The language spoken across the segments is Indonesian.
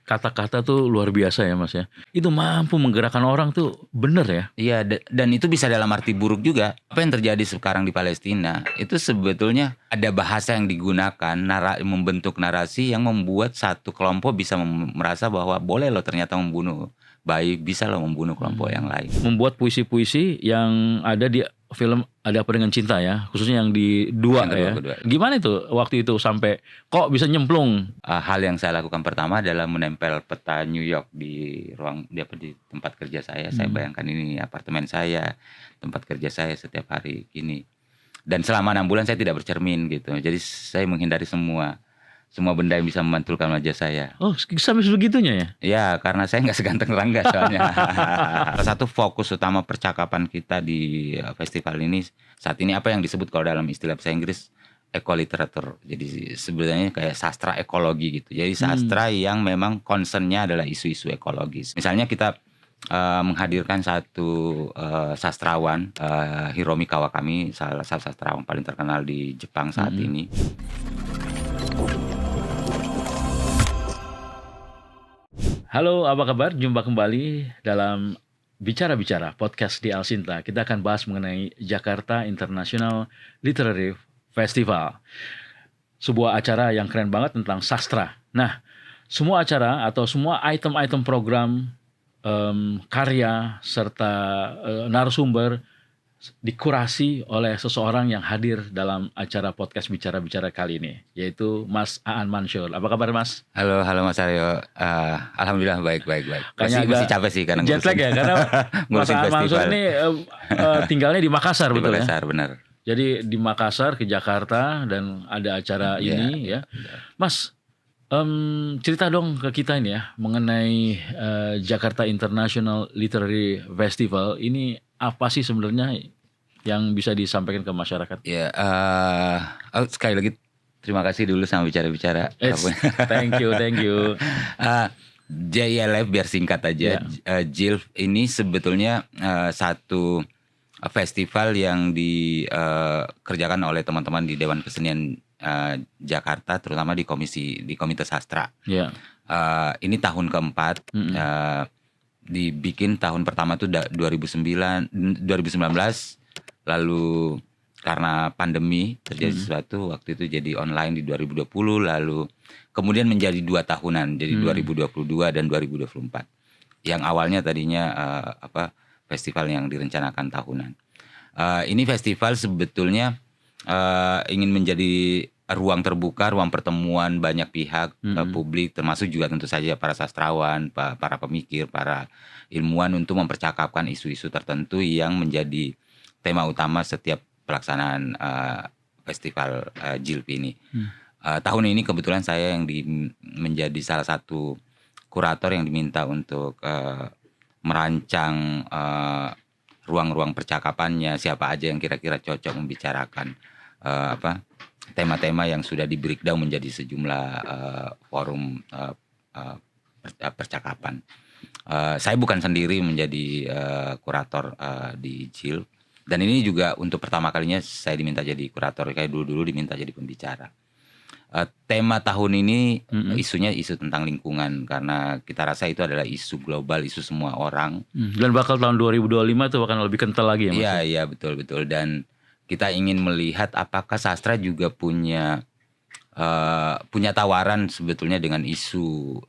kata-kata tuh luar biasa ya Mas ya. Itu mampu menggerakkan orang tuh bener ya. Iya, dan itu bisa dalam arti buruk juga. Apa yang terjadi sekarang di Palestina itu sebetulnya ada bahasa yang digunakan membentuk narasi yang membuat satu kelompok bisa merasa bahwa boleh loh ternyata membunuh bayi, bisa loh membunuh kelompok yang lain. Membuat puisi-puisi yang ada di film Ada Apa Dengan Cinta ya, khususnya yang di dua ya. Kedua. Gimana itu waktu itu sampai kok bisa nyemplung? Hal yang saya lakukan pertama adalah menempel peta New York di tempat kerja saya. Saya bayangkan ini apartemen saya, tempat kerja saya setiap hari gini. Dan selama 6 bulan saya tidak bercermin gitu. Jadi saya menghindari semua benda yang bisa memantulkan wajah saya. Oh, sampai sebegitunya ya? Ya, karena saya nggak seganteng Rangga soalnya. Salah satu fokus utama percakapan kita di festival ini saat ini apa yang disebut kalau dalam istilah bahasa Inggris ekoliteratur. Jadi sebenarnya kayak sastra ekologi gitu. Jadi sastra yang memang concernnya adalah isu-isu ekologis. Misalnya kita menghadirkan satu sastrawan, Hiromi Kawakami, salah satu sastrawan paling terkenal di Jepang saat ini. Halo, apa kabar? Jumpa kembali dalam Bicara-Bicara podcast di Alsinta. Kita akan bahas mengenai Jakarta International Literary Festival. Sebuah acara yang keren banget tentang sastra. Nah, semua acara atau semua item-item program, karya, serta narasumber dikurasi oleh seseorang yang hadir dalam acara podcast Bicara-Bicara kali ini, yaitu Mas Aan Mansur. Apa kabar Mas? Halo Mas Aryo. Alhamdulillah baik. Masih capek sih karena jet lag ya, karena Mas Aan Mansur ini tinggalnya di Makassar, betul ya? Di Makassar, benar. Jadi di Makassar ke Jakarta dan ada acara ini ya. Mas, cerita dong ke kita ini ya mengenai Jakarta International Literary Festival. Ini apa sih sebenarnya yang bisa disampaikan ke masyarakat? Ya, sekali lagi terima kasih dulu sama bicara-bicara. Thank you. JILF biar singkat aja. JILF ini sebetulnya satu festival yang dikerjakan oleh teman-teman di Dewan Kesenian Jakarta, terutama di Komite Sastra. Ini tahun keempat. Dibikin tahun pertama itu 2019, lalu karena pandemi terjadi sesuatu, waktu itu jadi online di 2020, lalu kemudian menjadi 2 tahunan, jadi 2022 dan 2024. Yang awalnya tadinya festival yang direncanakan tahunan. Ini festival sebetulnya ingin menjadi ruang terbuka, ruang pertemuan banyak pihak, publik, termasuk juga tentu saja para sastrawan, para pemikir, para ilmuwan untuk mempercakapkan isu-isu tertentu yang menjadi tema utama setiap pelaksanaan festival JILF ini. Tahun ini kebetulan saya yang menjadi salah satu kurator yang diminta untuk merancang ruang-ruang percakapannya, siapa aja yang kira-kira cocok membicarakan tema-tema yang sudah di breakdown menjadi sejumlah forum percakapan. Saya bukan sendiri menjadi kurator di JILF, dan ini juga untuk pertama kalinya saya diminta jadi kurator, kayak dulu diminta jadi pembicara. Tema tahun ini isunya isu tentang lingkungan, karena kita rasa itu adalah isu global, isu semua orang. Dan bakal tahun 2025 itu akan lebih kental lagi ya Mas? Iya betul. Dan kita ingin melihat apakah sastra juga punya tawaran sebetulnya dengan isu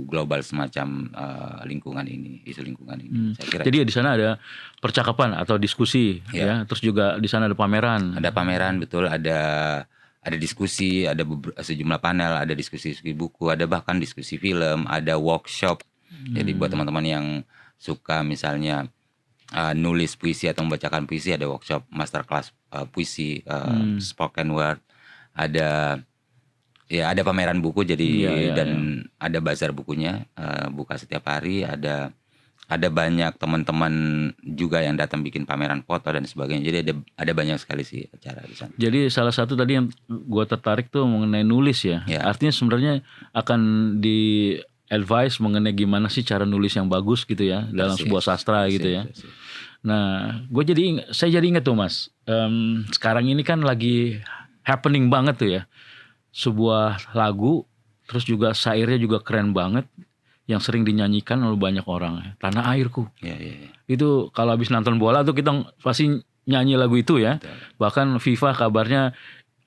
global semacam lingkungan ini. Saya kira. Jadi di sana ada percakapan atau diskusi, ya. Terus juga di sana ada pameran. Ada pameran, betul. Ada diskusi, ada sejumlah panel, ada diskusi buku, ada bahkan diskusi film, ada workshop. Jadi buat teman-teman yang suka misalnya nulis puisi atau membacakan puisi, ada workshop masterclass puisi, spoken word, ada pameran buku, jadi dan ada bazar bukunya, buka setiap hari, ada banyak teman-teman juga yang datang bikin pameran foto dan sebagainya. Jadi ada banyak sekali sih acara di sana. Jadi salah satu tadi yang gue tertarik tuh mengenai nulis ya. Artinya sebenarnya akan di advice mengenai gimana sih cara nulis yang bagus gitu ya dalam sebuah sastra gitu ya. Nah, saya jadi ingat tuh Mas, sekarang ini kan lagi happening banget tuh ya, sebuah lagu, terus juga syairnya juga keren banget, yang sering dinyanyikan oleh banyak orang, Tanah Airku. Ya, ya, ya. Itu kalau habis nonton bola tuh kita pasti nyanyi lagu itu ya. Betul. Bahkan FIFA kabarnya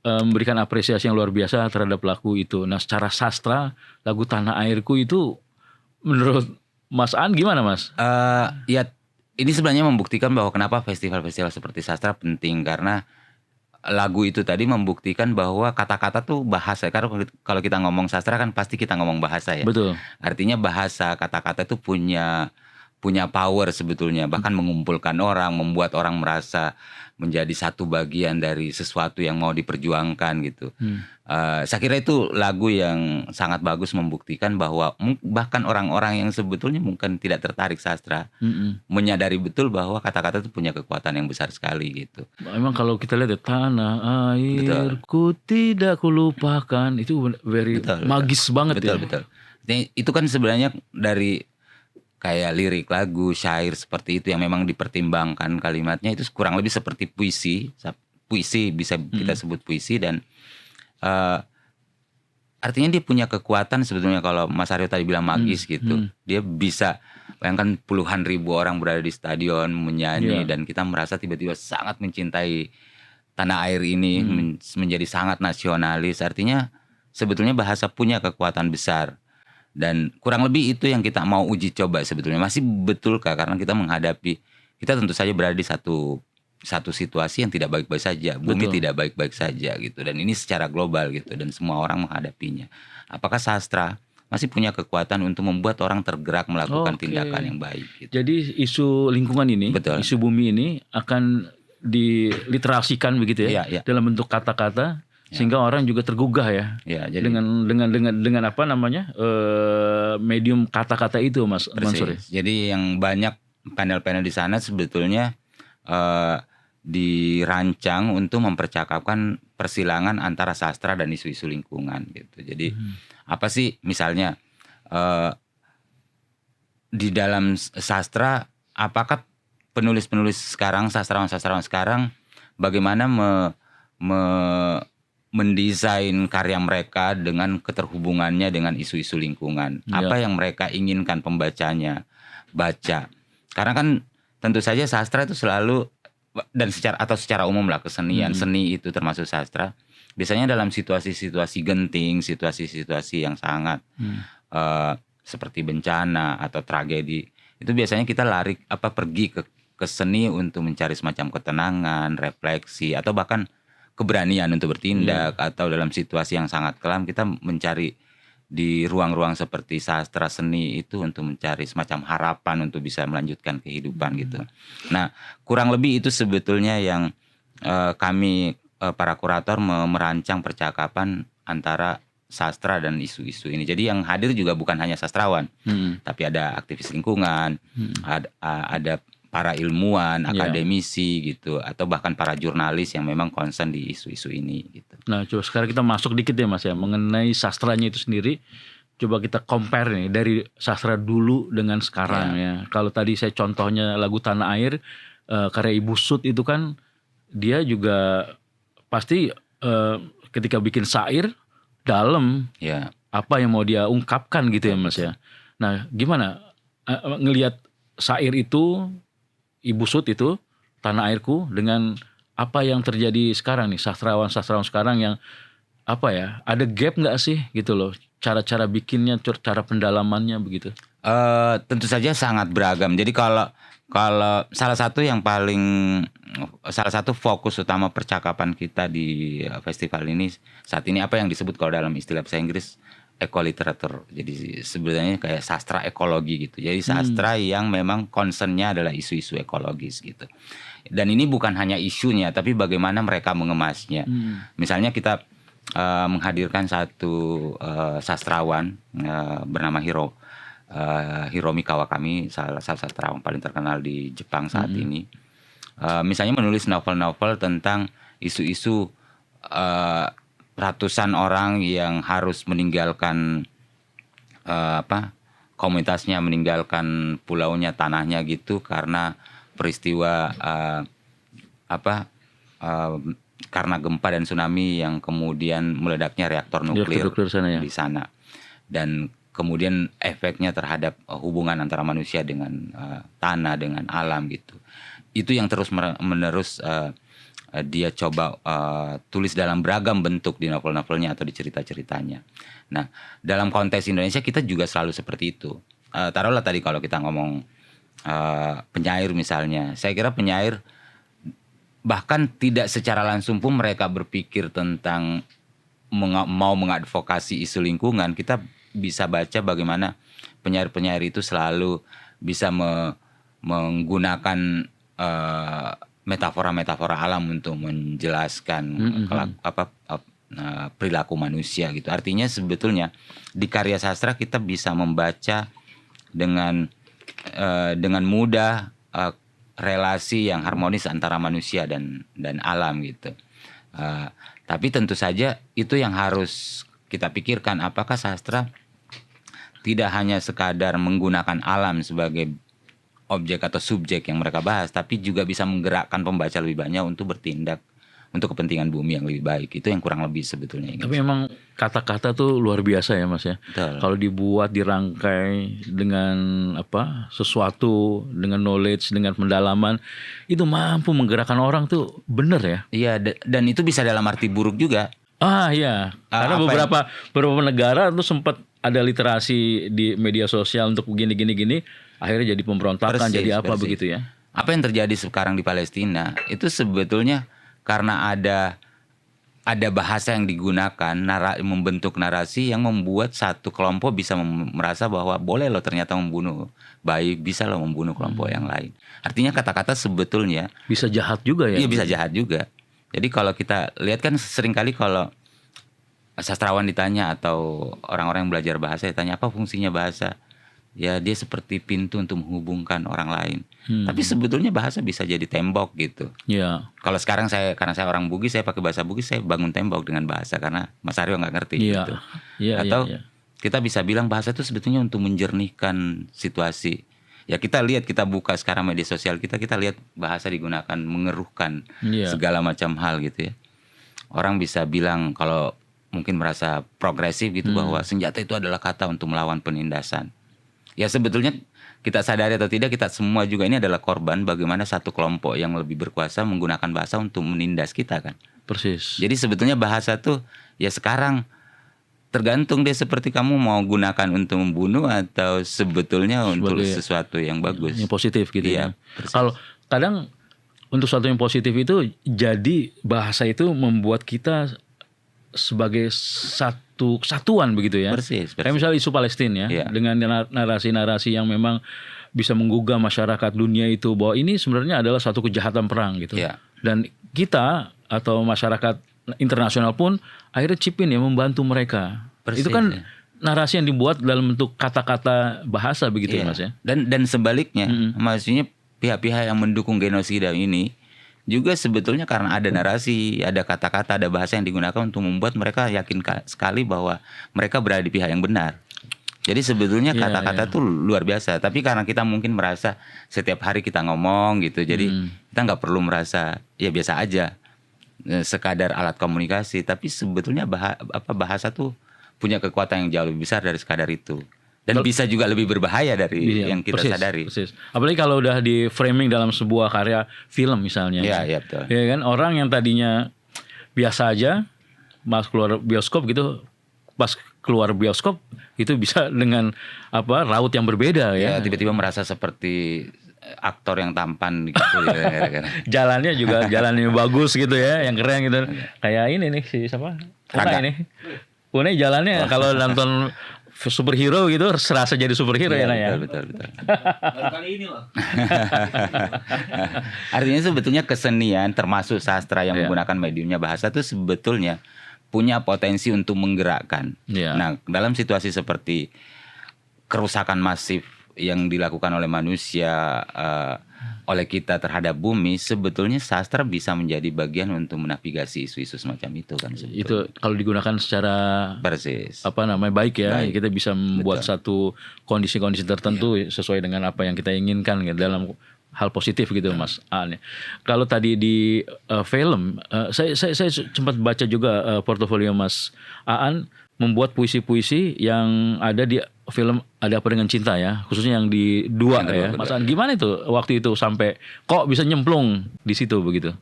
memberikan apresiasi yang luar biasa terhadap lagu itu. Nah, secara sastra lagu Tanah Airku itu menurut Mas An gimana, Mas? Ya, ini sebenarnya membuktikan bahwa kenapa festival-festival seperti sastra penting, karena lagu itu tadi membuktikan bahwa kata-kata tuh bahasa. Karena kalau kita ngomong sastra kan pasti kita ngomong bahasa ya. Betul. Artinya bahasa, kata-kata itu punya power sebetulnya, bahkan mengumpulkan orang, membuat orang merasa menjadi satu bagian dari sesuatu yang mau diperjuangkan gitu. Saya kira itu lagu yang sangat bagus membuktikan bahwa bahkan orang-orang yang sebetulnya mungkin tidak tertarik sastra menyadari betul bahwa kata-kata itu punya kekuatan yang besar sekali gitu. Memang kalau kita lihat ya, Tanah Airku tidak kulupakan, itu very magis banget ya. Betul. Itu kan sebenarnya dari kayak lirik lagu, syair seperti itu yang memang dipertimbangkan kalimatnya, itu kurang lebih seperti puisi bisa kita sebut puisi, dan artinya dia punya kekuatan sebetulnya. Kalau Mas Aryo tadi bilang magis gitu, dia bisa, bayangkan puluhan ribu orang berada di stadion menyanyi, dan kita merasa tiba-tiba sangat mencintai tanah air ini, menjadi sangat nasionalis. Artinya sebetulnya bahasa punya kekuatan besar. Dan kurang lebih itu yang kita mau uji coba sebetulnya. Masih betulkah? Karena kita tentu saja berada di satu situasi yang tidak baik-baik saja. Bumi tidak baik-baik saja gitu. Dan ini secara global gitu. Dan semua orang menghadapinya. Apakah sastra masih punya kekuatan untuk membuat orang tergerak melakukan tindakan yang baik gitu. Jadi isu lingkungan ini, isu bumi ini akan diliterasikan begitu ya, dalam bentuk kata-kata. Sehingga orang juga tergugah ya, jadi dengan apa namanya medium kata-kata itu, Mas Mansur. Jadi yang banyak panel-panel di sana sebetulnya dirancang untuk mempercakapkan persilangan antara sastra dan isu-isu lingkungan gitu. Jadi apa sih misalnya di dalam sastra, apakah penulis-penulis sekarang, sastrawan-sastrawan sekarang bagaimana mendesain karya mereka dengan keterhubungannya dengan isu-isu lingkungan. Apa yang mereka inginkan pembacanya baca. Karena kan tentu saja sastra itu selalu, dan secara umum lah kesenian, seni itu termasuk sastra. Biasanya dalam situasi-situasi genting, situasi-situasi yang sangat seperti bencana atau tragedi, itu biasanya kita pergi ke seni untuk mencari semacam ketenangan, refleksi, atau bahkan keberanian untuk bertindak, atau dalam situasi yang sangat kelam kita mencari di ruang-ruang seperti sastra seni itu untuk mencari semacam harapan untuk bisa melanjutkan kehidupan gitu. Nah, kurang lebih itu sebetulnya yang kami para kurator merancang percakapan antara sastra dan isu-isu ini. Jadi yang hadir juga bukan hanya sastrawan, tapi ada aktivis lingkungan, ada para ilmuwan, akademisi gitu, atau bahkan para jurnalis yang memang concern di isu-isu ini gitu. Nah, coba sekarang kita masuk dikit ya Mas ya, mengenai sastranya itu sendiri. Coba kita compare nih dari sastra dulu dengan sekarang ya. Kalau tadi saya contohnya lagu Tanah Air, karya Ibu Sud itu kan dia juga pasti ketika bikin syair dalam apa yang mau dia ungkapkan gitu ya Mas ya. Nah, gimana ngelihat syair itu Ibu Sud itu Tanah Airku dengan apa yang terjadi sekarang nih, sastrawan-sastrawan sekarang yang apa ya, ada gap nggak sih gitu loh, cara-cara bikinnya, cara pendalamannya begitu? Tentu saja sangat beragam. Jadi kalau salah satu fokus utama percakapan kita di festival ini saat ini apa yang disebut kalau dalam istilah bahasa Inggris ekoliteratur. Jadi sebenarnya kayak sastra ekologi gitu. Jadi sastra yang memang concernnya adalah isu-isu ekologis gitu. Dan ini bukan hanya isunya, tapi bagaimana mereka mengemasnya. Misalnya kita menghadirkan satu sastrawan bernama Hiromi Kawakami, salah satu sastrawan paling terkenal di Jepang saat ini. Misalnya menulis novel-novel tentang isu-isu ratusan orang yang harus meninggalkan komunitasnya, meninggalkan pulaunya, tanahnya gitu karena peristiwa karena gempa dan tsunami yang kemudian meledaknya reaktor nuklir sana, di sana. Dan kemudian efeknya terhadap hubungan antara manusia dengan tanah, dengan alam gitu. Itu yang terus menerus dia coba tulis dalam beragam bentuk di novel-novelnya atau di cerita-ceritanya. Nah, dalam konteks Indonesia kita juga selalu seperti itu. Taruhlah tadi kalau kita ngomong penyair misalnya, saya kira penyair bahkan tidak secara langsung pun mereka berpikir tentang mau mengadvokasi isu lingkungan. Kita bisa baca bagaimana penyair-penyair itu selalu bisa menggunakan metafora-metafora alam untuk menjelaskan perilaku manusia gitu. Artinya sebetulnya di karya sastra kita bisa membaca dengan mudah relasi yang harmonis antara manusia dan alam gitu. Tapi tentu saja itu yang harus kita pikirkan, apakah sastra tidak hanya sekadar menggunakan alam sebagai objek atau subjek yang mereka bahas, tapi juga bisa menggerakkan pembaca lebih banyak untuk bertindak untuk kepentingan bumi yang lebih baik. Itu yang kurang lebih sebetulnya. Tapi memang kata-kata tuh luar biasa ya Mas ya. Betul. Kalau dibuat, dirangkai dengan sesuatu, dengan knowledge, dengan pendalaman, itu mampu menggerakkan orang tuh, bener ya. Iya, dan itu bisa dalam arti buruk juga. Iya, karena beberapa negara tuh sempat ada literasi di media sosial untuk gini, akhirnya jadi pemberontakan, jadi apa begitu ya. Apa yang terjadi sekarang di Palestina itu sebetulnya karena ada bahasa yang digunakan, membentuk narasi yang membuat satu kelompok bisa merasa bahwa boleh loh ternyata membunuh bayi, bisa loh membunuh kelompok yang lain. Artinya kata-kata sebetulnya bisa jahat juga ya. Iya, bisa jahat juga. Jadi kalau kita lihat kan seringkali kalau sastrawan ditanya atau orang-orang yang belajar bahasa ditanya apa fungsinya bahasa, ya dia seperti pintu untuk menghubungkan orang lain. Tapi sebetulnya bahasa bisa jadi tembok gitu. Iya. Kalau sekarang karena saya orang Bugis, saya pakai bahasa Bugis, saya bangun tembok dengan bahasa karena Mas Aryo nggak ngerti gitu. Atau kita bisa bilang bahasa itu sebetulnya untuk menjernihkan situasi. Ya kita lihat, kita buka sekarang media sosial kita lihat bahasa digunakan mengeruhkan segala macam hal gitu ya. Orang bisa bilang kalau mungkin merasa progresif gitu bahwa senjata itu adalah kata untuk melawan penindasan. Ya sebetulnya kita sadari atau tidak, kita semua juga ini adalah korban bagaimana satu kelompok yang lebih berkuasa menggunakan bahasa untuk menindas kita kan. Persis. Jadi sebetulnya bahasa tuh ya sekarang tergantung deh seperti kamu mau gunakan untuk membunuh atau sebetulnya untuk sesuatu yang bagus. Yang positif gitu ya. Persis. Kalau kadang untuk sesuatu yang positif itu jadi bahasa itu membuat kita sebagai satu kesatuan begitu ya. Persis. Kayak misalnya isu Palestina ya, dengan narasi-narasi yang memang bisa menggugah masyarakat dunia itu bahwa ini sebenarnya adalah satu kejahatan perang gitu. Dan kita atau masyarakat internasional pun akhirnya chip in ya, membantu mereka. Persis, itu kan narasi yang dibuat dalam bentuk kata-kata bahasa begitu ya Mas ya. Dan sebaliknya, maksudnya pihak-pihak yang mendukung genosida ini juga sebetulnya karena ada narasi, ada kata-kata, ada bahasa yang digunakan untuk membuat mereka yakin sekali bahwa mereka berada di pihak yang benar. Jadi sebetulnya kata-kata itu luar biasa. Tapi karena kita mungkin merasa setiap hari kita ngomong gitu, jadi kita nggak perlu merasa ya biasa aja, sekadar alat komunikasi. Tapi sebetulnya bahasa tuh punya kekuatan yang jauh lebih besar dari sekadar itu. Dan bisa juga lebih berbahaya dari yang kita sadari. Persis. Apalagi kalau udah di framing dalam sebuah karya film misalnya. Iya betul. Ya kan, orang yang tadinya biasa aja, mas keluar bioskop gitu, pas keluar bioskop itu bisa dengan raut yang berbeda ya. Tiba-tiba merasa seperti aktor yang tampan gitu. Jalannya juga jalannya bagus gitu ya, yang keren gitu. Kayak ini nih si siapa? Una ini. Una jalannya kalau nonton superhero gitu serasa jadi superhero ya. Betul. Baru kali ini loh. Artinya sebetulnya kesenian termasuk sastra yang menggunakan mediumnya bahasa itu sebetulnya punya potensi untuk menggerakkan. Nah, dalam situasi seperti kerusakan masif yang dilakukan oleh manusia, oleh kita terhadap bumi, sebetulnya sastra bisa menjadi bagian untuk menavigasi isu-isu semacam itu kan. Sebetulnya. Itu kalau digunakan secara baik ya, kita bisa membuat satu kondisi-kondisi tertentu sesuai dengan apa yang kita inginkan gitu, dalam hal positif gitu Mas Aan. Kalau tadi di film, saya sempat baca juga portofolio Mas Aan membuat puisi-puisi yang ada di film Ada Apa Dengan Cinta ya, khususnya yang di dua ya. Mas Aan, gimana itu waktu itu sampai kok bisa nyemplung di situ begitu?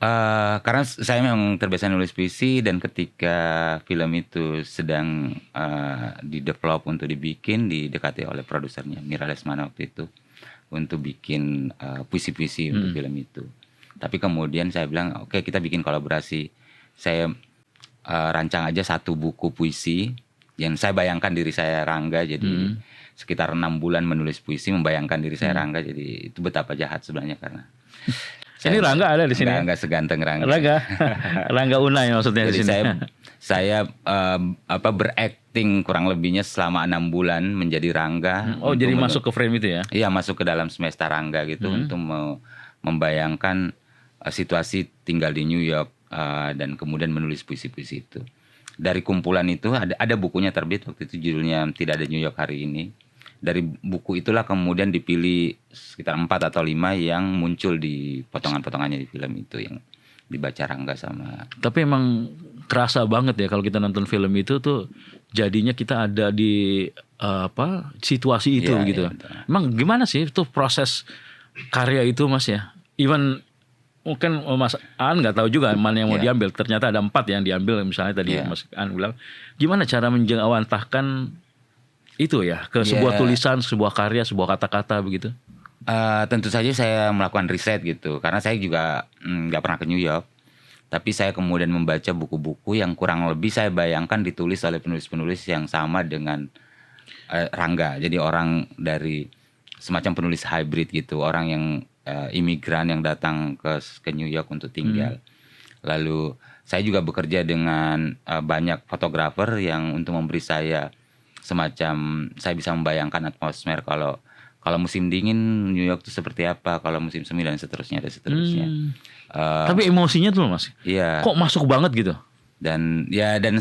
Karena saya memang terbiasa nulis puisi, dan ketika film itu sedang di-develop untuk dibikin, didekati oleh produsernya Mira Lesmana waktu itu untuk bikin puisi-puisi untuk film itu. Tapi kemudian saya bilang, oke, kita bikin kolaborasi. Saya rancang aja satu buku puisi yang saya bayangkan diri saya Rangga, jadi sekitar 6 bulan menulis puisi, membayangkan diri saya Rangga. Jadi itu betapa jahat sebenarnya, karena ini Rangga ada di sini. Enggak seganteng Rangga. Rangga Unai maksudnya di Jadi sini. saya berakting kurang lebihnya selama 6 bulan menjadi Rangga. Oh, jadi masuk ke frame itu ya? Iya, masuk ke dalam semesta Rangga gitu untuk membayangkan situasi tinggal di New York dan kemudian menulis puisi-puisi itu. Dari kumpulan itu ada bukunya terbit waktu itu, judulnya Tidak Ada New York Hari Ini. Dari buku itulah kemudian dipilih sekitar 4 atau 5 yang muncul di potongan-potongannya di film itu yang dibaca Rangga sama. Tapi emang kerasa banget ya kalau kita nonton film itu tuh jadinya kita ada di situasi itu gitu. Betul. Emang gimana sih itu proses karya itu Mas ya? Even mungkin Mas Aan nggak tahu juga mana yang mau diambil. Ternyata ada 4 yang diambil, misalnya tadi Mas Aan bilang. Gimana cara menjawantahkan itu ya ke sebuah tulisan, sebuah karya, sebuah kata-kata begitu? Tentu saja saya melakukan riset gitu, karena saya juga nggak pernah ke New York. Tapi saya kemudian membaca buku-buku yang kurang lebih saya bayangkan ditulis oleh penulis-penulis yang sama dengan Rangga. Jadi orang dari semacam penulis hybrid gitu, orang yang imigran yang datang ke New York untuk tinggal. Lalu saya juga bekerja dengan banyak fotografer yang untuk memberi saya semacam, saya bisa membayangkan atmosfer kalau musim dingin New York itu seperti apa, kalau musim semi dan seterusnya dan seterusnya. Tapi emosinya tuh Mas, kok masuk banget gitu? Dan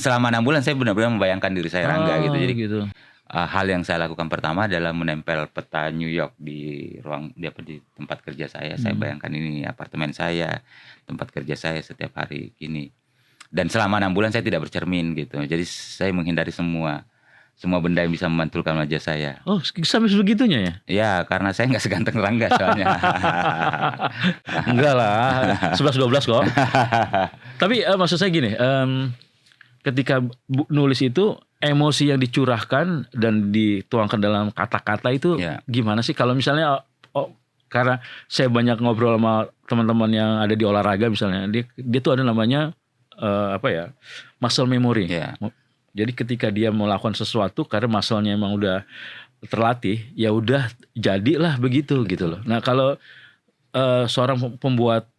selama 6 bulan saya benar-benar membayangkan diri saya Rangga gitu. Jadi gitu. Hal yang saya lakukan pertama adalah menempel peta New York di tempat kerja saya. Saya bayangkan ini apartemen saya, tempat kerja saya setiap hari gini. Dan selama 6 bulan saya tidak bercermin gitu. Jadi saya menghindari semua benda yang bisa memantulkan wajah saya. Oh, sampai sebegitunya ya? Ya, karena saya nggak seganteng Rangga soalnya. Enggak lah, 11-12 kok. Tapi maksud saya gini, ketika nulis itu emosi yang dicurahkan dan dituangkan dalam kata-kata itu gimana sih? Kalau misalnya karena saya banyak ngobrol sama teman-teman yang ada di olahraga misalnya, dia tuh ada namanya muscle memory. Jadi ketika dia melakukan sesuatu karena muscle-nya emang udah terlatih, ya udah jadilah begitu. Betul. Gitu loh. Nah, kalau seorang pembuat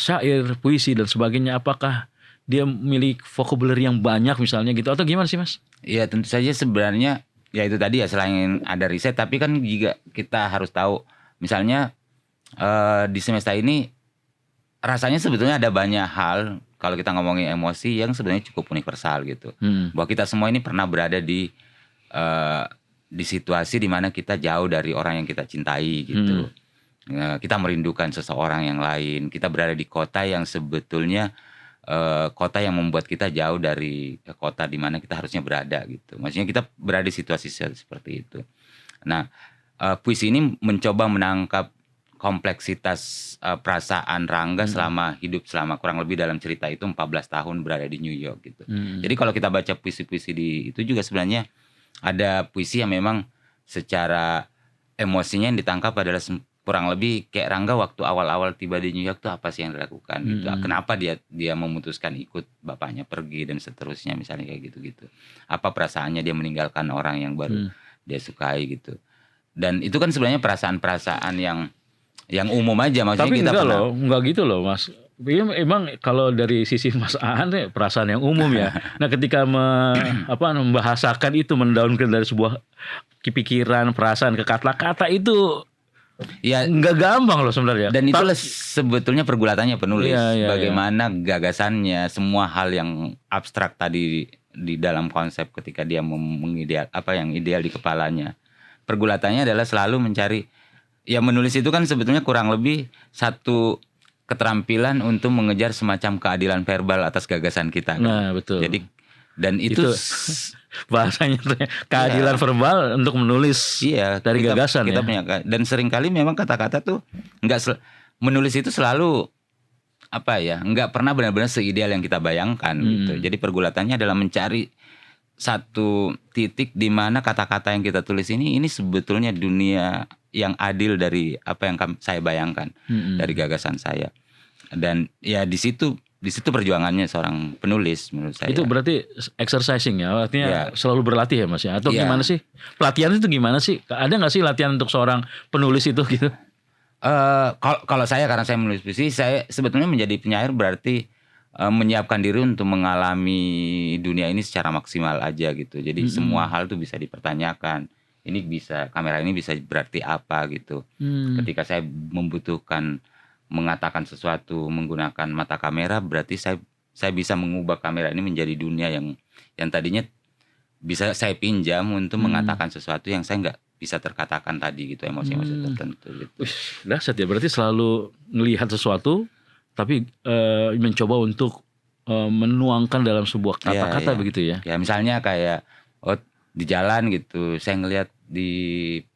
syair, puisi dan sebagainya, apakah dia memiliki vocabulary yang banyak misalnya gitu atau gimana sih Mas? Iya, tentu saja sebenarnya ya itu tadi ya, selain ada riset tapi kan juga kita harus tahu misalnya di semesta ini rasanya sebetulnya ada banyak hal kalau kita ngomongin emosi yang sebenarnya cukup universal gitu. Bahwa kita semua ini pernah berada di situasi di mana kita jauh dari orang yang kita cintai gitu. Kita merindukan seseorang yang lain. Kita berada di kota yang sebetulnya kota yang membuat kita jauh dari kota di mana kita harusnya berada gitu. Maksudnya kita berada di situasi seperti itu. Nah, puisi ini mencoba menangkap kompleksitas perasaan Rangga selama kurang lebih dalam cerita itu 14 tahun berada di New York gitu. Jadi kalau kita baca puisi-puisi itu juga sebenarnya ada puisi yang memang secara emosinya yang ditangkap adalah kurang lebih kayak Rangga waktu awal-awal tiba di New York tuh apa sih yang dilakukan gitu. Kenapa dia memutuskan ikut bapaknya pergi dan seterusnya misalnya kayak gitu-gitu. Apa perasaannya dia meninggalkan orang yang baru dia sukai gitu. Dan itu kan sebenarnya perasaan-perasaan yang umum aja, maksudnya tapi kita enggak gitu loh Mas. Emang kalau dari sisi Mas Aan perasaan yang umum ya. Nah, ketika membahasakan itu, mendaunkan dari sebuah pikiran, perasaan ke kata-kata itu ya enggak gampang loh sebenarnya. Dan itulah sebetulnya pergulatannya penulis. Bagaimana gagasannya, semua hal yang abstrak tadi di dalam konsep ketika dia mengideal yang ideal di kepalanya. Pergulatannya adalah selalu mencari. Ya, menulis itu kan sebetulnya kurang lebih satu keterampilan untuk mengejar semacam keadilan verbal atas gagasan kita. Kan? Nah, betul. Jadi Dan itu Itu bahasanya tuh ya, keadilan verbal untuk menulis iya, dari gagasan kita ya. punya, dan seringkali memang kata-kata tuh menulis itu selalu apa ya, nggak pernah benar-benar seideal yang kita bayangkan gitu. Jadi pergulatannya adalah mencari satu titik di mana kata-kata yang kita tulis ini sebetulnya dunia yang adil dari apa yang saya bayangkan, dari gagasan saya. Dan ya di situ perjuangannya seorang penulis menurut saya. Itu berarti exercising ya, artinya Ya. selalu berlatih ya Mas ya, atau Ya. gimana sih? Pelatihan itu gimana sih? Ada nggak sih latihan untuk seorang penulis itu gitu? Kalau saya, karena saya menulis puisi, saya sebetulnya menjadi penyair berarti menyiapkan diri untuk mengalami dunia ini secara maksimal aja gitu. Jadi semua hal tuh bisa dipertanyakan. Ini bisa, kamera ini bisa berarti apa gitu. Ketika saya membutuhkan mengatakan sesuatu menggunakan mata kamera, berarti saya bisa mengubah kamera ini menjadi dunia yang tadinya bisa saya pinjam untuk mengatakan sesuatu yang saya nggak bisa terkatakan tadi gitu, emosi-emosi tertentu gitu. Dahsyat ya, berarti selalu melihat sesuatu tapi mencoba untuk menuangkan dalam sebuah kata-kata begitu ya. Ya misalnya kayak di jalan gitu, saya ngelihat di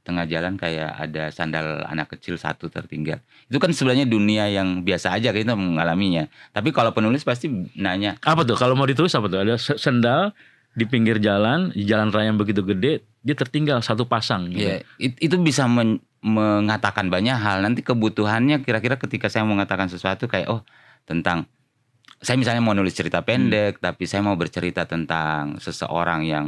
tengah jalan kayak ada sandal anak kecil satu tertinggal. Itu kan sebenarnya dunia yang biasa aja kita mengalaminya. Tapi kalau penulis pasti nanya, apa tuh kalau mau ditulis apa tuh? Ada sandal di pinggir jalan, di jalan raya yang begitu gede, dia tertinggal satu pasang gitu. Ya, itu bisa mengatakan banyak hal. Nanti kebutuhannya kira-kira ketika saya mau mengatakan sesuatu kayak tentang, saya misalnya mau nulis cerita pendek, tapi saya mau bercerita tentang seseorang yang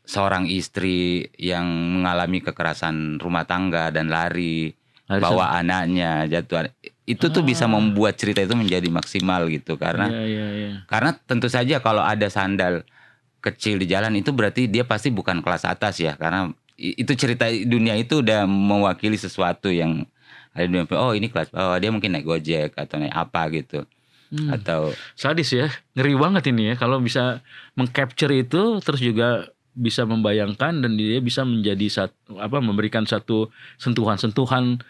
seorang istri yang mengalami kekerasan rumah tangga dan lari bawa anaknya jatuh. Itu tuh bisa membuat cerita itu menjadi maksimal gitu, karena karena tentu saja kalau ada sandal kecil di jalan itu berarti dia pasti bukan kelas atas ya, karena itu cerita dunia itu udah mewakili sesuatu yang ada dunia. Oh ini kelas, dia mungkin naik Gojek atau naik apa gitu. Atau sadis ya, ngeri banget ini ya kalau bisa mengcapture itu, terus juga bisa membayangkan dan dia bisa menjadi memberikan satu sentuhan-sentuhan.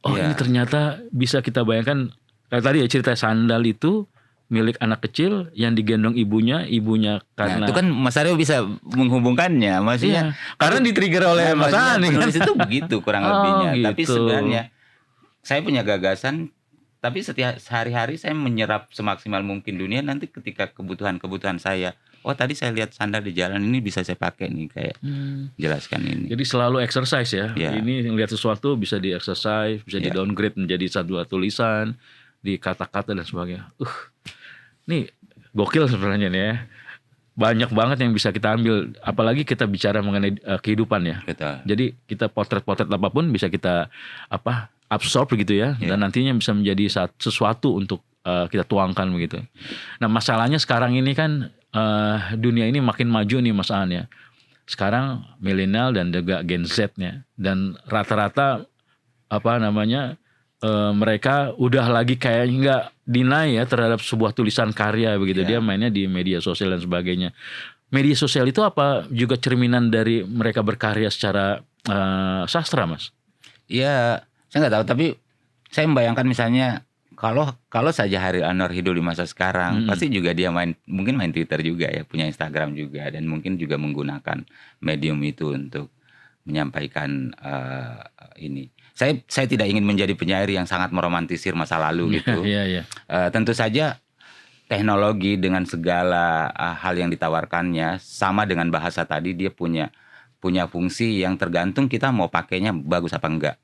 Ini ternyata bisa kita bayangkan kayak tadi ya, cerita sandal itu milik anak kecil yang digendong ibunya karena itu kan Mas Aryo bisa menghubungkannya, maksudnya karena di-trigger oleh Mas Ani kan. Penulis itu begitu kurang lebihnya. Gitu. Tapi sebenarnya saya punya gagasan, tapi setiap hari-hari saya menyerap semaksimal mungkin dunia. Nanti ketika kebutuhan saya, tadi saya lihat sandal di jalan ini bisa saya pakai nih, kayak jelaskan ini. Jadi selalu exercise ya. Ini lihat sesuatu bisa di-exercise, bisa di-downgrade menjadi satu tulisan, di kata-kata dan sebagainya. Nih gokil sebenarnya nih ya. Banyak banget yang bisa kita ambil, apalagi kita bicara mengenai kehidupan ya. Betul. Jadi kita potret-potret apapun bisa kita absorb begitu ya, dan nantinya bisa menjadi sesuatu untuk kita tuangkan begitu. Nah masalahnya sekarang ini kan dunia ini makin maju nih Mas An ya. Sekarang milenial dan juga Gen Z-nya, dan rata-rata mereka udah lagi kayaknya nggak deny ya terhadap sebuah tulisan karya begitu. Dia mainnya di media sosial dan sebagainya. Media sosial itu apa juga cerminan dari mereka berkarya secara sastra, Mas? Iya, saya nggak tahu, tapi saya membayangkan misalnya kalau saja Chairil Anwar hidup di masa sekarang, pasti juga dia mungkin main Twitter juga ya, punya Instagram juga, dan mungkin juga menggunakan medium itu untuk menyampaikan ini. Saya tidak ingin menjadi penyair yang sangat meromantisir masa lalu gitu. Tentu saja teknologi dengan segala hal yang ditawarkannya, sama dengan bahasa tadi, dia punya fungsi yang tergantung kita mau pakainya bagus apa enggak.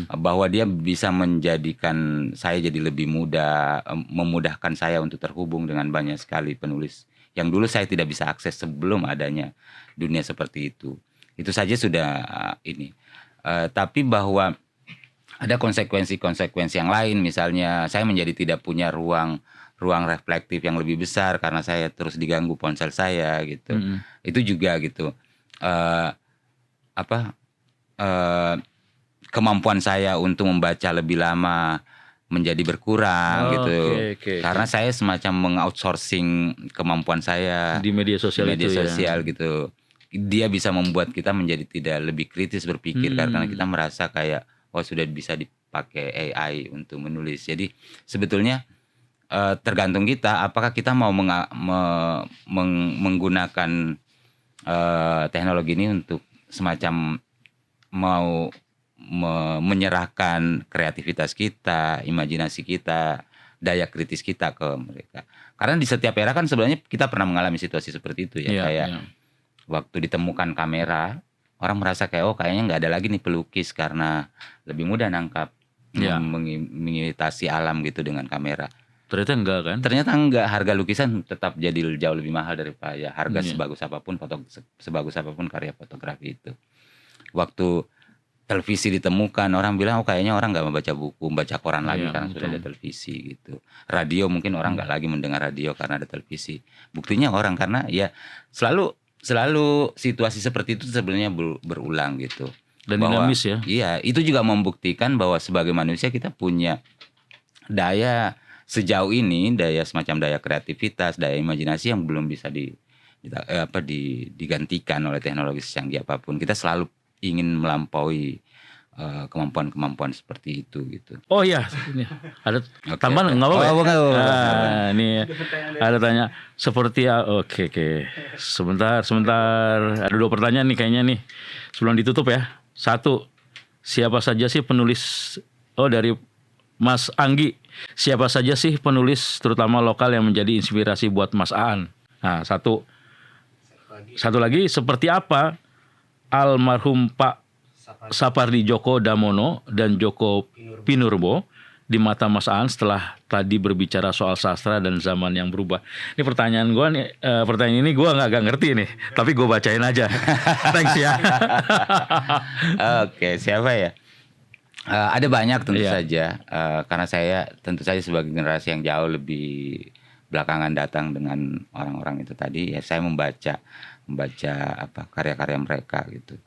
Bahwa dia bisa menjadikan saya jadi lebih mudah, memudahkan saya untuk terhubung dengan banyak sekali penulis yang dulu saya tidak bisa akses sebelum adanya dunia seperti itu. Itu saja sudah ini. Tapi bahwa ada konsekuensi-konsekuensi yang lain, misalnya saya menjadi tidak punya ruang reflektif yang lebih besar karena saya terus diganggu ponsel saya gitu. Itu juga gitu. Kemampuan saya untuk membaca lebih lama menjadi berkurang gitu. Karena saya semacam mengoutsourcing kemampuan saya di media sosial gitu. Dia bisa membuat kita menjadi tidak lebih kritis berpikir karena kita merasa kayak sudah bisa dipakai AI untuk menulis. Jadi sebetulnya tergantung kita apakah kita mau menggunakan teknologi ini untuk semacam mau menyerahkan kreativitas kita, imajinasi kita, daya kritis kita ke mereka. Karena di setiap era kan sebenarnya kita pernah mengalami situasi seperti itu ya. Kayak waktu ditemukan kamera, orang merasa kayak kayaknya nggak ada lagi nih pelukis karena lebih mudah nangkap, mengimitasi alam gitu dengan kamera. Ternyata enggak kan? Ternyata enggak, harga lukisan tetap jadi jauh lebih mahal daripada harga sebagus apapun karya fotografi itu. Waktu televisi ditemukan, orang bilang kayaknya orang nggak membaca buku, membaca koran lagi karena sudah ada televisi gitu. Radio mungkin orang nggak lagi mendengar radio karena ada televisi. Buktinya orang karena ya selalu situasi seperti itu sebenarnya berulang gitu. Dan dinamis ya. Iya, itu juga membuktikan bahwa sebagai manusia kita punya daya sejauh ini, semacam daya kreativitas, daya imajinasi yang belum bisa digantikan oleh teknologi secanggih apapun. Kita selalu ingin melampaui kemampuan-kemampuan seperti itu gitu. Oh iya, ini ada tambahan nggak apa-apa? Ini ada tanya seperti oke. Sebentar. Ada 2 pertanyaan nih kayaknya nih sebelum ditutup ya. 1, siapa saja sih penulis? Dari Mas Anggi, siapa saja sih penulis terutama lokal yang menjadi inspirasi buat Mas Aan? Nah, satu lagi, seperti apa almarhum Pak Sapardi Djoko Damono dan Joko Pinurbo di mata Mas Aan setelah tadi berbicara soal sastra dan zaman yang berubah? Ini pertanyaan ini gue agak ngerti nih, tapi gue bacain aja. Thanks ya. Oke, siapa ya? Ada banyak tentu saja, karena saya tentu saja sebagai generasi yang jauh lebih belakangan datang dengan orang-orang itu tadi, ya saya membaca karya-karya mereka gitu.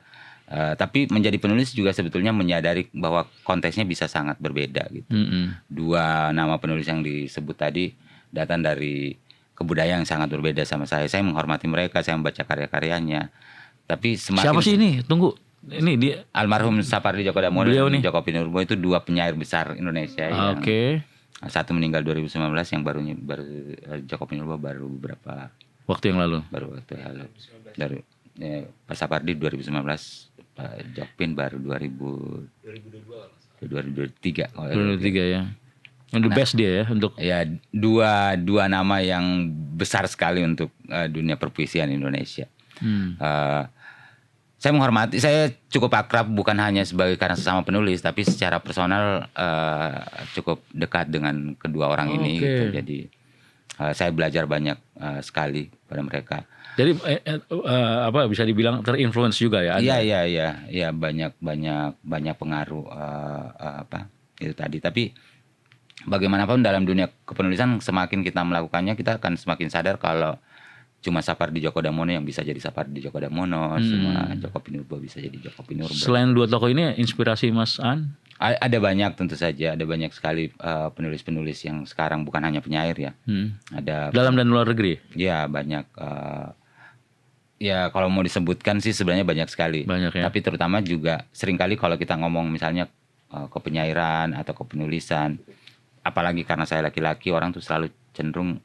Tapi menjadi penulis juga sebetulnya menyadari bahwa konteksnya bisa sangat berbeda gitu. 2 nama penulis yang disebut tadi datang dari kebudayaan yang sangat berbeda sama saya. Saya menghormati mereka, saya membaca karya-karyanya. Tapi semakin siapa sih ini? Tunggu. Ini dia almarhum Sapardi Djoko Damono dan Joko Pinurbo itu 2 penyair besar Indonesia yang satu meninggal 2019, yang baru Joko Pinurbo baru beberapa waktu yang lalu. Dari Pak Sapardi 2019, Pak Jokpin baru 2023 ya. Yang the best dia ya untuk dua nama yang besar sekali untuk dunia perpuisian Indonesia. Saya menghormati, saya cukup akrab bukan hanya karena sesama penulis, tapi secara personal cukup dekat dengan kedua orang ini gitu. Jadi saya belajar banyak sekali pada mereka. Jadi bisa dibilang terinfluence juga ya? Iya, banyak pengaruh itu tadi. Tapi bagaimanapun dalam dunia kepenulisan, semakin kita melakukannya, kita akan semakin sadar kalau cuma Sapardi Djoko Damono yang bisa jadi Sapardi Djoko Damono, semua Joko Pinurbo bisa jadi Joko Pinurbo. Selain 2 tokoh ini, inspirasi Mas Aan? Ada banyak, tentu saja ada banyak sekali penulis-penulis yang sekarang bukan hanya penyair ya. Ada dalam dan luar negeri. Ya banyak. Ya kalau mau disebutkan sih sebenarnya banyak sekali. Banyak ya. Tapi terutama juga seringkali kalau kita ngomong misalnya kepenyairan atau kepenulisan, apalagi karena saya laki-laki, orang tuh selalu cenderung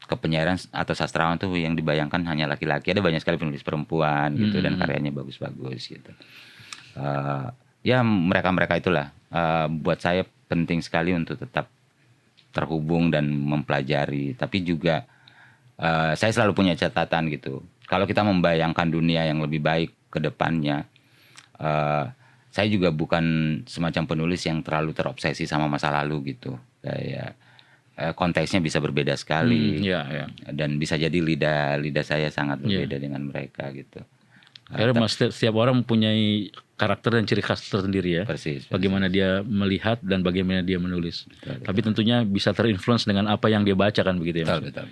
kepenyairan atau sastrawan tuh yang dibayangkan hanya laki-laki. Ada banyak sekali penulis perempuan gitu dan karyanya bagus-bagus gitu. Ya mereka itulah buat saya penting sekali untuk tetap terhubung dan mempelajari. Tapi juga saya selalu punya catatan gitu. Kalau kita membayangkan dunia yang lebih baik ke depannya, saya juga bukan semacam penulis yang terlalu terobsesi sama masa lalu gitu. Kayak konteksnya bisa berbeda sekali, dan bisa jadi lidah saya sangat berbeda dengan mereka gitu. Karena setiap orang mempunyai karakter dan ciri khas tersendiri ya. Persis. Bagaimana dia melihat dan bagaimana dia menulis. Tapi tentunya bisa terinfluence dengan apa yang dia baca kan begitu ya. Betul.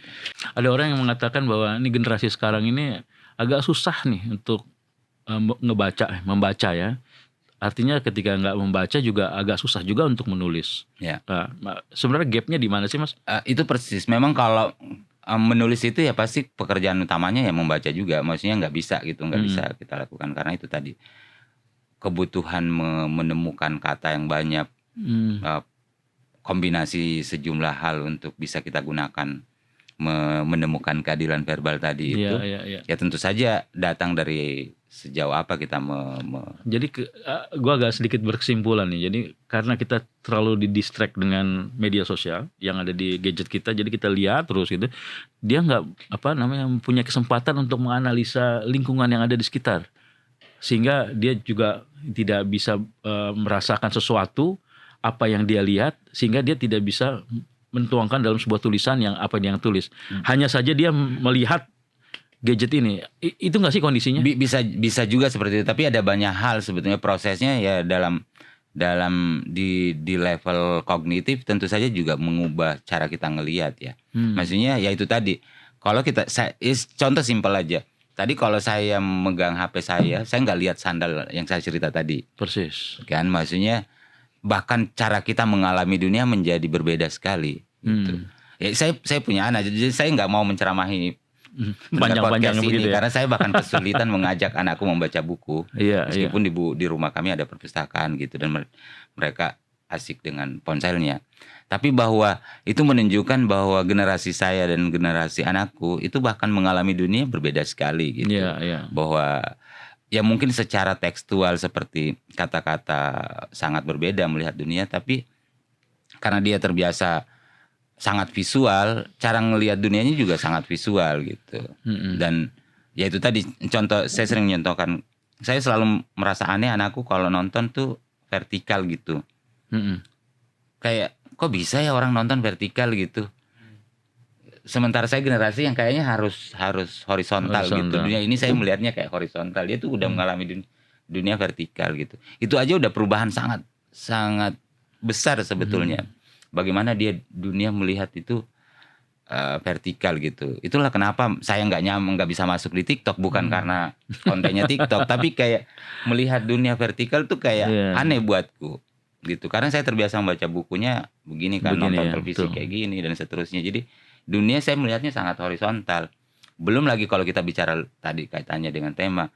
Ada orang yang mengatakan bahwa ini generasi sekarang ini agak susah nih untuk membaca ya. Artinya ketika nggak membaca juga agak susah juga untuk menulis. Ya. Sebenarnya gapnya di mana sih Mas? Itu persis. Memang kalau menulis itu ya pasti pekerjaan utamanya ya membaca juga. Maksudnya nggak bisa bisa kita lakukan karena itu tadi kebutuhan menemukan kata yang banyak, kombinasi sejumlah hal untuk bisa kita gunakan menemukan keadilan verbal tadi itu, ya tentu saja datang dari sejauh apa kita Jadi gua agak sedikit berkesimpulan nih. Jadi karena kita terlalu didistract dengan media sosial yang ada di gadget kita, jadi kita lihat terus gitu. Dia nggak punya kesempatan untuk menganalisa lingkungan yang ada di sekitar, sehingga dia juga tidak bisa merasakan sesuatu apa yang dia lihat, sehingga dia tidak bisa mentuangkan dalam sebuah tulisan yang apa yang tulis. Hanya saja dia melihat gadget ini. Itu nggak sih kondisinya? Bisa juga seperti itu. Tapi ada banyak hal sebetulnya prosesnya ya dalam di level kognitif tentu saja juga mengubah cara kita ngelihat ya. Maksudnya ya itu tadi. Kalau contoh simpel aja. Tadi kalau saya megang HP saya nggak lihat sandal yang saya cerita tadi. Persis. Kan maksudnya bahkan cara kita mengalami dunia menjadi berbeda sekali. Gitu. Ya, saya punya anak, jadi saya nggak mau menceramahi panjang-panjang ini ya? karena saya bahkan kesulitan mengajak anakku membaca buku. Meskipun di rumah kami ada perpustakaan gitu dan mereka asik dengan ponselnya. Tapi bahwa itu menunjukkan bahwa generasi saya dan generasi anakku itu bahkan mengalami dunia berbeda sekali gitu. Bahwa ya mungkin secara tekstual seperti kata-kata sangat berbeda melihat dunia, tapi karena dia terbiasa sangat visual, cara ngelihat dunianya juga sangat visual gitu. Dan ya itu tadi contoh, saya sering mencontohkan, saya selalu merasa aneh anakku kalau nonton tuh vertikal gitu. Kayak kok bisa ya orang nonton vertikal gitu. Sementara saya generasi yang kayaknya harus horizontal gitu. Dunia ini saya melihatnya kayak horizontal. Dia tuh udah mengalami dunia vertikal gitu. Itu aja udah perubahan sangat besar sebetulnya. Bagaimana dunia melihat itu vertikal gitu. Itulah kenapa saya nggak bisa masuk di TikTok, bukan karena kontennya TikTok, tapi kayak melihat dunia vertikal tuh kayak aneh buatku gitu. Karena saya terbiasa membaca bukunya begini kan, nonton televisi kayak gini dan seterusnya. Jadi dunia saya melihatnya sangat horizontal. Belum lagi kalau kita bicara tadi kaitannya dengan tema.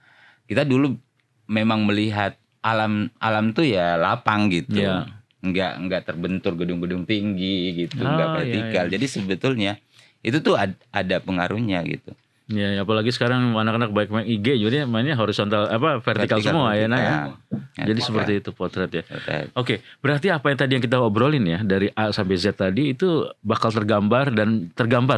Kita dulu memang melihat alam tuh ya lapang gitu. Enggak terbentur gedung-gedung tinggi gitu, enggak vertikal. Jadi sebetulnya itu tuh ada pengaruhnya gitu. Ya, apalagi sekarang anak-anak baik main IG jadi mainnya horizontal vertikal semua ya. Jadi seperti itu potret ya. Oke, berarti apa yang tadi yang kita obrolin ya dari A sampai Z tadi itu bakal tergambar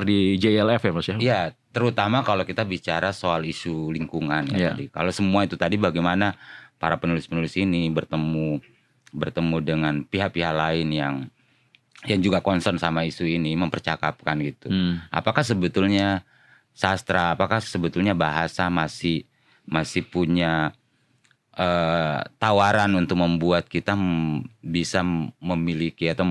di JLF ya Mas ya? Iya, terutama kalau kita bicara soal isu lingkungan ya tadi. Kalau semua itu tadi bagaimana para penulis-penulis ini bertemu dengan pihak-pihak lain yang juga concern sama isu ini, mempercakapkan gitu. Apakah sebetulnya sastra, apakah sebetulnya bahasa masih punya tawaran untuk membuat kita bisa memiliki atau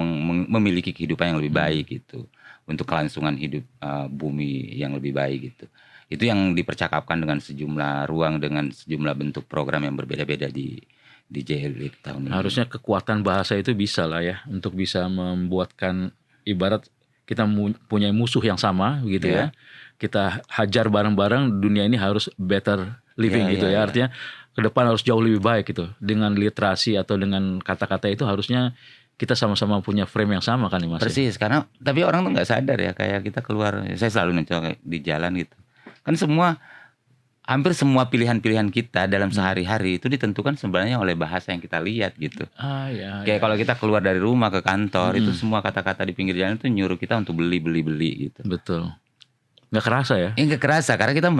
memiliki kehidupan yang lebih baik gitu, untuk kelangsungan hidup bumi yang lebih baik gitu. Itu yang dipercakapkan dengan sejumlah ruang, dengan sejumlah bentuk program yang berbeda-beda di JLF tahun ini. Harusnya kekuatan bahasa itu bisa lah ya untuk bisa membuatkan, ibarat kita punya musuh yang sama gitu ya. Kita hajar bareng-bareng, dunia ini harus better living gitu ya. Artinya ke depan harus jauh lebih baik gitu. Dengan literasi atau dengan kata-kata itu harusnya kita sama-sama punya frame yang sama kan nih Mas. Persis, karena tapi orang tuh nggak sadar ya, kayak kita keluar, saya selalu nonton di jalan gitu. Kan hampir semua pilihan-pilihan kita dalam sehari-hari itu ditentukan sebenarnya oleh bahasa yang kita lihat gitu. Kayak kalau kita keluar dari rumah ke kantor, itu semua kata-kata di pinggir jalan itu nyuruh kita untuk beli gitu. Betul. Nggak kerasa ya? Nggak kerasa karena kita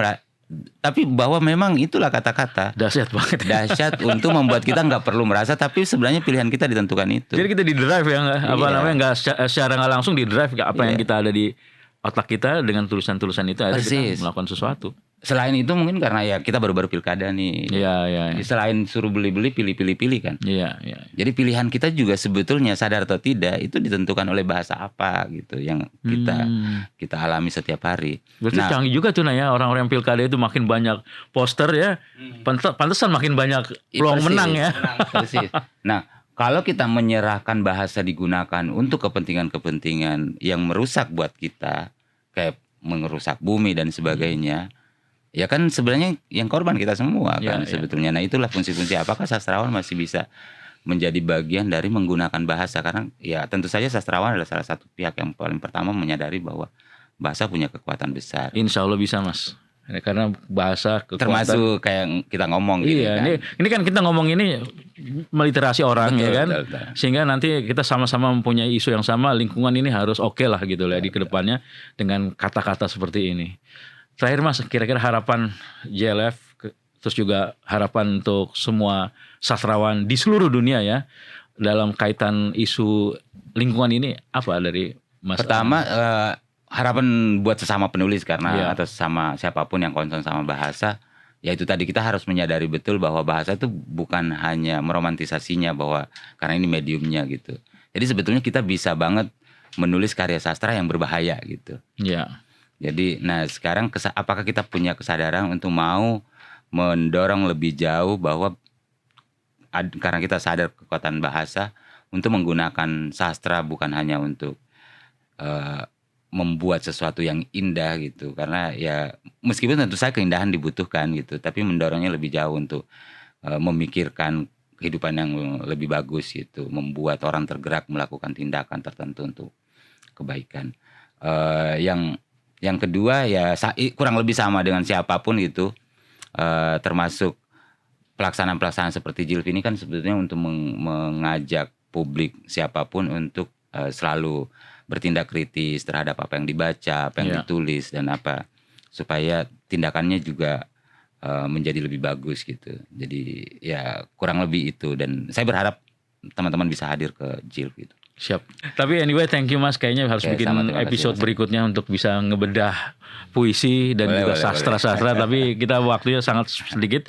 tapi bahwa memang itulah kata-kata dahsyat banget. Dahsyat untuk membuat kita nggak perlu merasa, tapi sebenarnya pilihan kita ditentukan itu. Jadi kita di drive ya, nggak secara nggak langsung di drive apa yang kita ada di otak kita dengan tulisan-tulisan itu akhirnya kita melakukan sesuatu. Selain itu mungkin karena ya kita baru-baru pilkada nih. Iya. Selain suruh beli-beli, pilih kan. Iya. Jadi pilihan kita juga sebetulnya sadar atau tidak itu ditentukan oleh bahasa apa gitu yang kita alami setiap hari. Berarti canggih juga tuh ya, orang-orang yang pilkada itu makin banyak poster ya. Pantesan makin banyak peluang menang ya. Persis. Nah, kalau kita menyerahkan bahasa digunakan untuk kepentingan-kepentingan yang merusak buat kita, kayak merusak bumi dan sebagainya, ya kan sebenarnya yang korban kita semua kan sebetulnya. Nah itulah fungsi-fungsi apakah sastrawan masih bisa menjadi bagian dari menggunakan bahasa, karena ya tentu saja sastrawan adalah salah satu pihak yang paling pertama menyadari bahwa bahasa punya kekuatan besar. Insya Allah bisa Mas. Karena bahasa kekuatan. Termasuk kayak kita ngomong gini Iya, kan. ini kan kita ngomong ini meliterasi orang, Betul, ya kan, betul. sehingga nanti kita sama-sama mempunyai isu yang sama, lingkungan ini harus oke lah gitu lah di kedepannya dengan kata-kata seperti ini. Terakhir Mas, kira-kira harapan JLF, terus juga harapan untuk semua sastrawan di seluruh dunia ya dalam kaitan isu lingkungan ini apa dari Mas? Pertama harapan buat sesama penulis Iya. karena atau sama siapapun yang concern sama bahasa, yaitu tadi kita harus menyadari betul bahwa bahasa itu bukan hanya meromantisasinya bahwa karena ini mediumnya gitu. Jadi sebetulnya kita bisa banget menulis karya sastra yang berbahaya gitu. Ya, Jadi nah sekarang apakah kita punya kesadaran untuk mau mendorong lebih jauh bahwa karena kita sadar kekuatan bahasa untuk menggunakan sastra bukan hanya untuk membuat sesuatu yang indah gitu, karena ya meskipun tentu saja keindahan dibutuhkan gitu, tapi mendorongnya lebih jauh untuk memikirkan kehidupan yang lebih bagus gitu, membuat orang tergerak melakukan tindakan tertentu untuk kebaikan. Yang kedua ya kurang lebih sama dengan siapapun gitu, termasuk pelaksanaan seperti JILF ini kan sebetulnya untuk mengajak publik siapapun untuk selalu bertindak kritis terhadap apa yang dibaca, apa yang ditulis dan apa, supaya tindakannya juga menjadi lebih bagus gitu. Jadi ya kurang lebih itu, dan saya berharap teman-teman bisa hadir ke JILF gitu. siap. Tapi anyway, thank you Mas. Kayaknya harus bikin episode berikutnya untuk bisa ngebedah puisi dan juga sastra-sastra. Tapi kita waktunya sangat sedikit.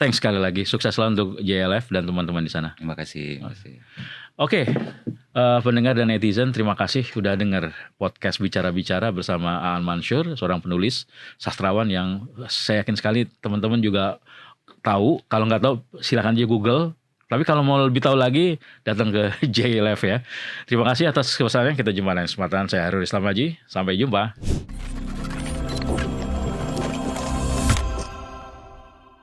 Thanks sekali lagi. Sukses selalu untuk JLF dan teman-teman di sana. Terima kasih. Oke, pendengar dan netizen, terima kasih sudah dengar podcast Bicara-Bicara bersama Aan Mansur, seorang penulis sastrawan yang saya yakin sekali teman-teman juga tahu. Kalau nggak tahu silakan aja Google. Tapi kalau mau lebih tahu lagi datang ke JLF ya. Terima kasih atas kebesarannya. Kita jumpa lain kesempatan. Saya Harul Islam Haji. Sampai jumpa.